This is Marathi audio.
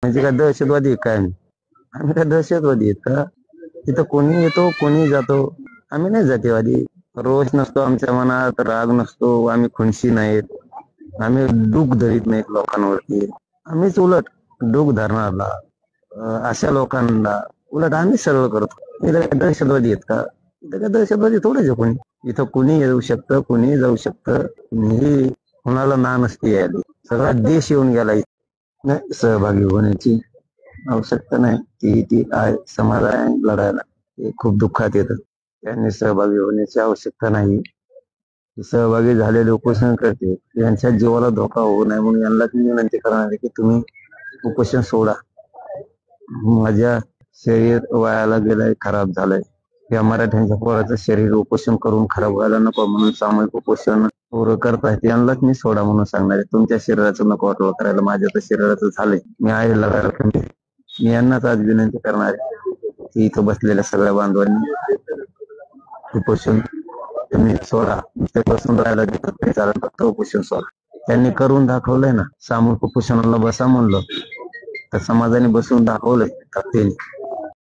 म्हणजे काय दहशतवादी आहे काय आम्ही काय दहशतवादी आहेत का? तिथं कोणी येतो कोणी जातो, आम्ही नाही जातीवादी. रोष नसतो आमच्या मनात, राग नसतो, आम्ही खुनशी नाहीत, आम्ही दुःख धरीत नाहीत लोकांवरती. आम्हीच उलट दुःख धरणारला अशा लोकांना उलट आम्ही सरळ करतो. इथं काय दहशतवादी आहेत का? इथं काय दहशतवादी थोडेच आहे कोणी. इथं कुणी येऊ शकतं, कुणी जाऊ शकतं, कुणीही कुणाला ना नसते यायला. सगळा देश येऊन गेला नाही सहभागी होण्याची आवश्यकता नाही. ती आहे समाधान लढायला, ते खूप दुःखात येतं. त्यांनी सहभागी होण्याची आवश्यकता नाही. सहभागी झालेले उपोषण करते यांच्या जीवाला धोका होऊ नये म्हणून यांना मी विनंती करणार आहे की तुम्ही उपोषण सोडा. माझ्या शरीर वयाला गेलंय, खराब झालंय. या मराठ्यांच्या पोराचं शरीर उपोषण करून खराब व्हायला नको म्हणून सामूहिक उपोषण पोरं करतायत. यांनाच मी सोडा म्हणून सांगणार आहे. तुमच्या शरीराचं नको वाटलं करायला, माझ्या तर शरीराचं झालंय. मी आहे लढायला. मी यांनाच आज विनंती करणार आहे की इथं बसलेल्या सगळ्या बांधवांनी उपोषण तुम्ही सोडा. ते बसून राहायला देतात नाही चालत, फक्त उपोषण सोडा. त्यांनी करून दाखवलंय ना, सामूहिक उपोषणाला बसा म्हणलं तर समाजाने बसून दाखवलंय.